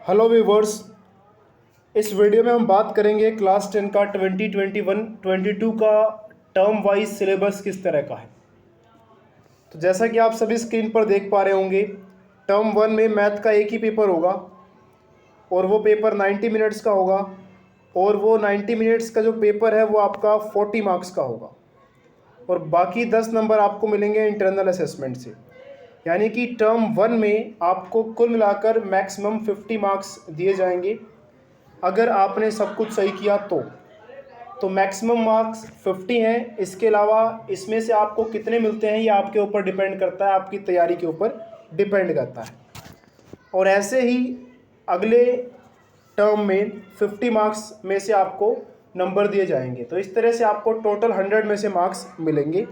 Hello viewers. इस video में हम बात करेंगे क्लास 10 का 2021-22 का टर्म वाइज सिलेबस किस तरह का है। तो जैसा कि आप सभी स्क्रीन पर देख पा रहे होंगे, टर्म 1 में मैथ का एक ही पेपर होगा और वो पेपर 90 मिनट्स का होगा और वो 90 मिनट्स का जो पेपर है वो आपका 40 मार्क्स का होगा और बाकी 10 नंबर आपको मिलेंगे इंटरनल असेसमेंट से। यानी कि टर्म 1 में आपको कुल मिलाकर मैक्सिमम 50 मार्क्स दिए जाएंगे अगर आपने सब कुछ सही किया तो मैक्सिमम मार्क्स 50 हैं। इसके अलावा इसमें से आपको कितने मिलते हैं ये आपके ऊपर डिपेंड करता है, आपकी तैयारी के ऊपर डिपेंड करता है। और ऐसे ही अगले टर्म में 50 मार्क्स में से आपको नंबर दिए जाएंगे। तो इस तरह से आपको टोटल 100 में से मार्क्स मिलेंगे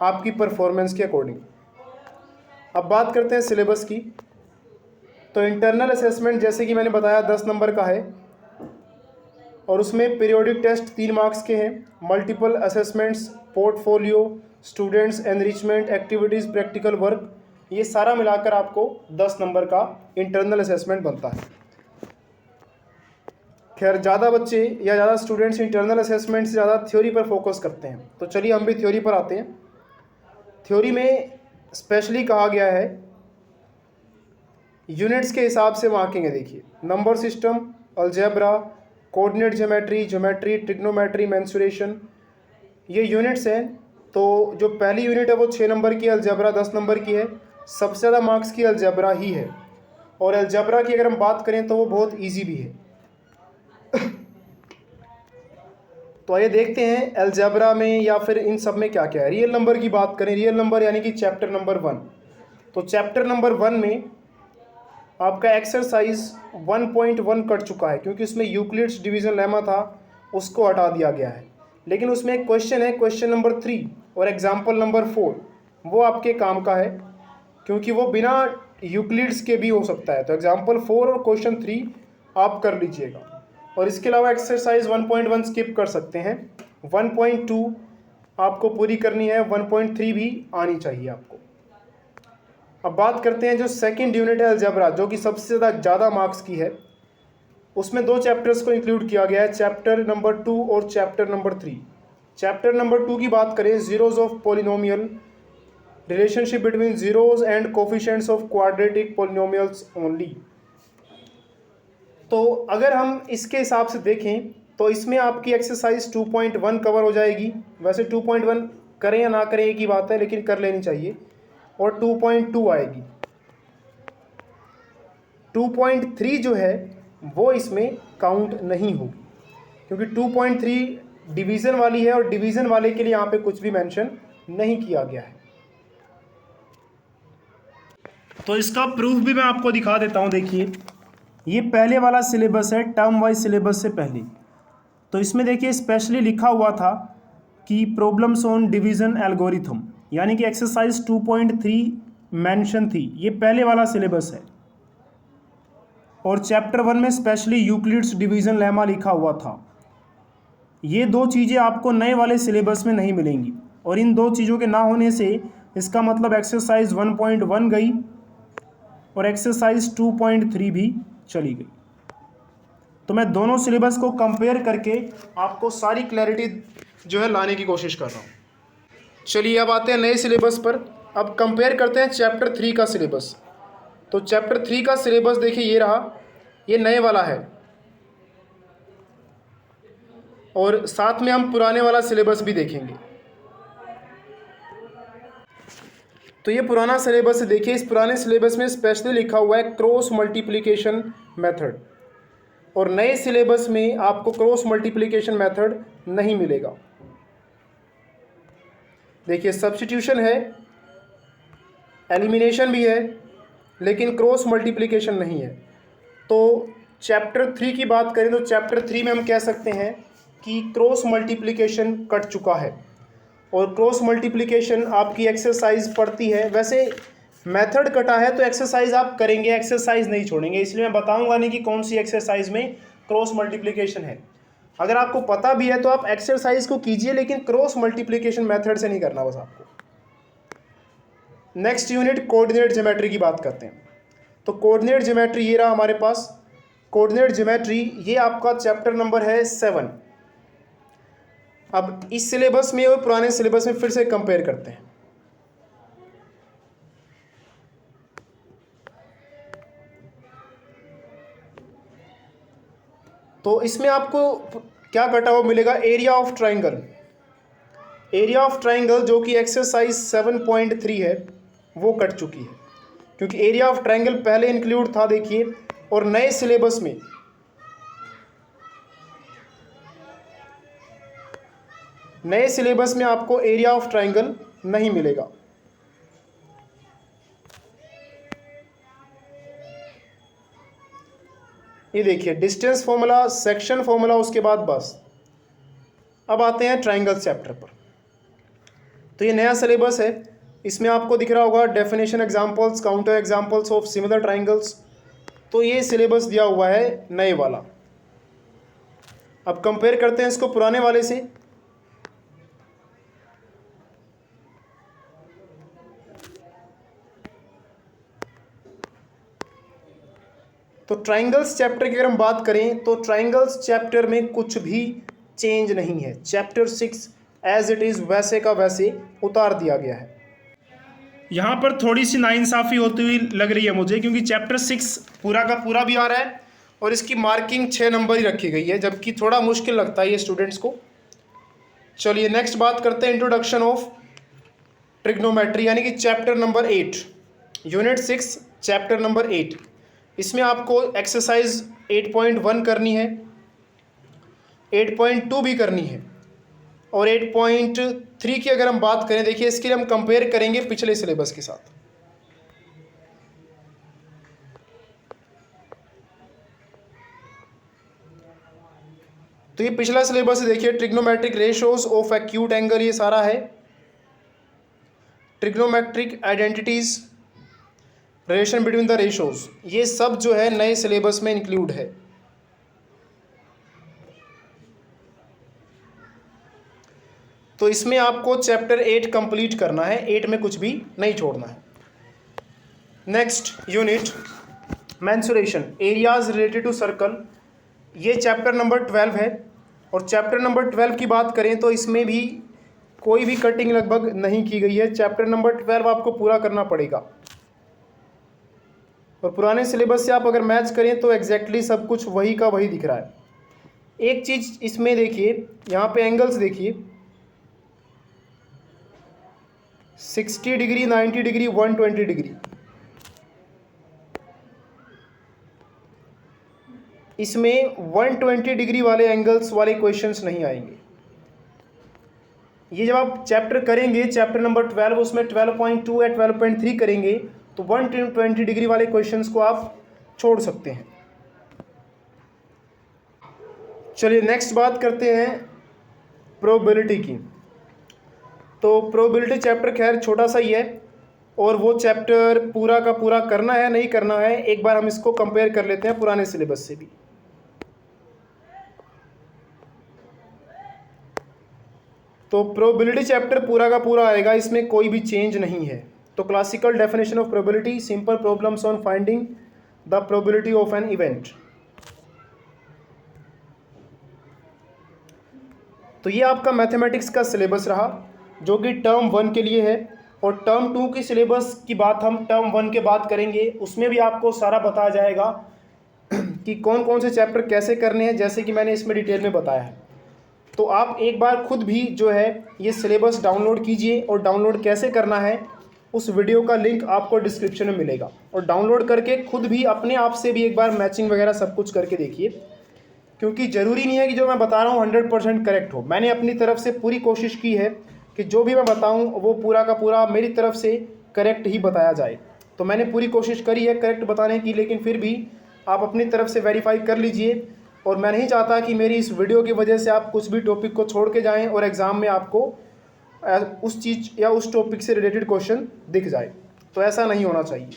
आपकी परफॉर्मेंस के अकॉर्डिंग। अब बात करते हैं सिलेबस की। तो इंटरनल असेसमेंट जैसे कि मैंने बताया 10 नंबर का है और उसमें पीरियोडिक टेस्ट 3 मार्क्स के हैं, multiple assessments, portfolio, students enrichment activities, practical work, ये सारा मिलाकर आपको 10 नंबर का इंटरनल असेसमेंट बनता है। खैर ज़्यादा बच्चे या ज़्यादा स्टूडेंट्स इंटरनल असेसमेंट से ज़्यादा थ्योरी पर फोकस करते हैं, तो चलिए हम भी थ्योरी पर आते हैं। थ्योरी में स्पेशली कहा गया है यूनिट्स के हिसाब से मार्किंग है। देखिए, number system, algebra, coordinate geometry, trigonometry, mensuration, ये यूनिट्स हैं। तो जो पहली यूनिट है वो 6 नंबर की, अलजेब्रा 10 नंबर की है। सबसे ज़्यादा मार्क्स की अलजेब्रा ही है और अलजेब्रा की अगर हम बात करें तो वो बहुत ईजी भी है। तो आइए देखते हैं अलजेब्रा में या फिर इन सब में क्या क्या है। रियल नंबर की बात करें, रियल नंबर यानी कि चैप्टर नंबर 1। तो चैप्टर नंबर 1 में आपका एक्सरसाइज 1.1 कट चुका है क्योंकि उसमें यूक्लिड्स डिवीजन लेमा था, उसको हटा दिया गया है। लेकिन उसमें एक क्वेश्चन है, क्वेश्चन नंबर 3 और एग्जाम्पल नंबर 4, वो आपके काम का है क्योंकि वो बिना यूक्लिड्स के भी हो सकता है। तो एग्जाम्पल 4 और क्वेश्चन 3 आप कर लीजिएगा। और इसके अलावा एक्सरसाइज 1.1 स्किप कर सकते हैं। 1.2 आपको पूरी करनी है, 1.3 भी आनी चाहिए आपको। अब बात करते हैं जो सेकंड यूनिट है अलजेब्रा, जो कि सबसे ज़्यादा मार्क्स की है। उसमें 2 चैप्टर्स को इंक्लूड किया गया है, चैप्टर नंबर 2 और चैप्टर नंबर 3। चैप्टर नंबर 2 की बात करें, zeros of polynomial, relationship between zeros and coefficients of quadratic polynomials only. तो अगर हम इसके हिसाब से देखें तो इसमें आपकी एक्सरसाइज 2.1 कवर हो जाएगी। वैसे 2.1 करें या ना करें एक ही बात है, लेकिन कर लेनी चाहिए। और 2.2 आएगी। 2.3 जो है वो इसमें काउंट नहीं होगी क्योंकि 2.3 डिवीज़न वाली है और डिवीज़न वाले के लिए यहाँ पे कुछ भी मेंशन नहीं किया गया है। तो इसका प्रूफ भी मैं आपको दिखा देता हूँ। देखिए, ये पहले वाला सिलेबस है, टर्म वाइज सिलेबस से पहले। तो इसमें देखिए स्पेशली लिखा हुआ था कि प्रॉब्लम्स ऑन डिवीज़न एल्गोरिथम, यानी कि एक्सरसाइज 2.3 मेंशन थी। ये पहले वाला सिलेबस है और चैप्टर 1 में स्पेशली यूक्लिड्स डिवीज़न लेमा लिखा हुआ था। ये 2 चीज़ें आपको नए वाले सिलेबस में नहीं मिलेंगी और इन 2 चीज़ों के ना होने से इसका मतलब एक्सरसाइज 1.1 गई और एक्सरसाइज 2.3 भी चली गई। तो मैं दोनों सिलेबस को कंपेयर करके आपको सारी क्लैरिटी जो है लाने की कोशिश कर रहा हूँ। चलिए अब आते हैं नए सिलेबस पर। अब कंपेयर करते हैं चैप्टर 3 का सिलेबस। तो चैप्टर 3 का सिलेबस देखिए ये रहा, ये नए वाला है और साथ में हम पुराने वाला सिलेबस भी देखेंगे। तो ये पुराना सिलेबस है। देखिए, इस पुराने सिलेबस में स्पेशली लिखा हुआ है क्रॉस मल्टीप्लिकेशन मेथड और नए सिलेबस में आपको क्रॉस मल्टीप्लिकेशन मेथड नहीं मिलेगा। देखिए, सब्स्टिट्यूशन है, एलिमिनेशन भी है, लेकिन क्रॉस मल्टीप्लिकेशन नहीं है। तो चैप्टर 3 की बात करें तो चैप्टर 3 में हम कह सकते हैं कि क्रॉस मल्टीप्लिकेशन कट चुका है और क्रॉस मल्टीप्लिकेशन आपकी एक्सरसाइज पड़ती है। वैसे मेथड कटा है तो एक्सरसाइज आप करेंगे, एक्सरसाइज नहीं छोड़ेंगे, इसलिए मैं बताऊंगा नहीं कि कौन सी एक्सरसाइज में क्रॉस मल्टीप्लिकेशन है। अगर आपको पता भी है तो आप एक्सरसाइज को कीजिए, लेकिन क्रॉस मल्टीप्लिकेशन मेथड से नहीं करना बस आपको। नेक्स्ट यूनिट कोऑर्डिनेट ज्योमेट्री की बात करते हैं। तो कोऑर्डिनेट ज्योमेट्री ये रहा हमारे पास। कोऑर्डिनेट ज्योमेट्री, ये आपका चैप्टर नंबर है 7। अब इस सिलेबस में और पुराने सिलेबस में फिर से कंपेयर करते हैं। तो इसमें आपको क्या कटा हुआ मिलेगा, area of triangle. Area of triangle जो कि एक्सरसाइज 7.3 है वो कट चुकी है, क्योंकि एरिया ऑफ ट्राइंगल पहले इंक्लूड था देखिए, और नए सिलेबस में आपको एरिया ऑफ ट्राइंगल नहीं मिलेगा। ये देखिए डिस्टेंस फॉर्मूला, सेक्शन फॉर्मूला, उसके बाद बस। अब आते हैं ट्राइंगल चैप्टर पर। तो ये नया सिलेबस है, इसमें आपको दिख रहा होगा definition examples, counter examples of similar triangles. तो ये सिलेबस दिया हुआ है नए वाला। अब कंपेयर करते हैं इसको पुराने वाले से। तो ट्राइंगल्स चैप्टर की अगर हम बात करें तो ट्राइंगल्स चैप्टर में कुछ भी चेंज नहीं है। चैप्टर 6 एज इट इज़ वैसे का वैसे उतार दिया गया है। यहाँ पर थोड़ी सी नाइंसाफ़ी होती हुई लग रही है मुझे, क्योंकि चैप्टर 6 पूरा का पूरा भी आ रहा है और इसकी मार्किंग 6 नंबर ही रखी गई है, जबकि थोड़ा मुश्किल लगता है ये स्टूडेंट्स को। चलिए नेक्स्ट बात करते हैं इंट्रोडक्शन ऑफ ट्रिग्नोमेट्री, यानी कि chapter number 8, unit 6, chapter number 8। इसमें आपको एक्सरसाइज 8.1 करनी है, 8.2 भी करनी है, और 8.3 की अगर हम बात करें, देखिए इसके लिए हम कंपेयर करेंगे पिछले सिलेबस के साथ। तो ये पिछला सिलेबस है, देखिए trigonometric ratios of acute angle, ये सारा है। Trigonometric identities, relation between the ratios, ये सब जो है नए सिलेबस में इंक्लूड है। तो इसमें आपको चैप्टर 8 कंप्लीट करना है, 8 में कुछ भी नहीं छोड़ना है। Next unit mensuration, areas related to circle, ये चैप्टर नंबर 12 है। और चैप्टर नंबर 12 की बात करें तो इसमें भी कोई भी कटिंग लगभग नहीं की गई है। चैप्टर नंबर 12 आपको पूरा करना पड़ेगा, और पुराने सिलेबस से आप अगर मैच करें तो एग्जैक्टली सब कुछ वही का वही दिख रहा है। एक चीज़ इसमें देखिए, यहाँ पे एंगल्स देखिए, 60 डिग्री, 90 डिग्री, 120 डिग्री, इसमें 120 डिग्री वाले एंगल्स वाले क्वेश्चंस नहीं आएंगे। ये जब आप चैप्टर करेंगे, चैप्टर नंबर 12, उसमें 12.2 या 12.3 करेंगे तो 120 डिग्री वाले क्वेश्चंस को आप छोड़ सकते हैं। चलिए नेक्स्ट बात करते हैं प्रोबेबिलिटी की। तो प्रोबेबिलिटी चैप्टर खैर छोटा सा ही है, और वो चैप्टर पूरा का पूरा करना है नहीं करना है, एक बार हम इसको कंपेयर कर लेते हैं पुराने सिलेबस से भी। तो प्रोबेबिलिटी चैप्टर पूरा का पूरा आएगा, इसमें कोई भी चेंज नहीं है। तो classical definition of probability, simple problems on finding the probability of an event. तो ये आपका मैथमेटिक्स का सिलेबस रहा, जो कि टर्म 1 के लिए है। और टर्म 2 की सिलेबस की बात हम टर्म 1 के बाद करेंगे, उसमें भी आपको सारा बताया जाएगा कि कौन कौन से चैप्टर कैसे करने हैं, जैसे कि मैंने इसमें डिटेल में बताया है। तो आप एक बार खुद भी जो है ये सिलेबस डाउनलोड कीजिए, और डाउनलोड कैसे करना है उस वीडियो का लिंक आपको डिस्क्रिप्शन में मिलेगा। और डाउनलोड करके खुद भी अपने आप से भी एक बार मैचिंग वगैरह सब कुछ करके देखिए, क्योंकि ज़रूरी नहीं है कि जो मैं बता रहा हूँ 100% करेक्ट हो। मैंने अपनी तरफ से पूरी कोशिश की है कि जो भी मैं बताऊँ वो पूरा का पूरा मेरी तरफ से करेक्ट ही बताया जाए। तो मैंने पूरी कोशिश करी है करेक्ट बताने की, लेकिन फिर भी आप अपनी तरफ से वेरीफाई कर लीजिए। और मैं नहीं चाहता कि मेरी इस वीडियो की वजह से आप कुछ भी टॉपिक को छोड़ के जाएं और एग्ज़ाम में आपको उस चीज़ या उस टॉपिक से रिलेटेड क्वेश्चन दिख जाए, तो ऐसा नहीं होना चाहिए।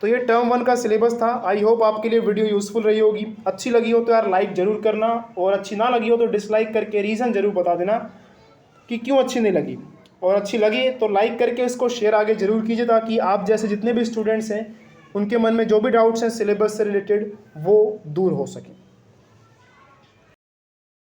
तो ये टर्म 1 का सिलेबस था। आई होप आपके लिए वीडियो यूज़फुल रही होगी। अच्छी लगी हो तो यार लाइक ज़रूर करना, और अच्छी ना लगी हो तो डिसलाइक करके रीज़न ज़रूर बता देना कि क्यों अच्छी नहीं लगी। और अच्छी लगी तो लाइक करके इसको शेयर आगे ज़रूर कीजिए, ताकि आप जैसे जितने भी स्टूडेंट्स हैं उनके मन में जो भी डाउट्स हैं सिलेबस से रिलेटेड वो दूर हो सकें।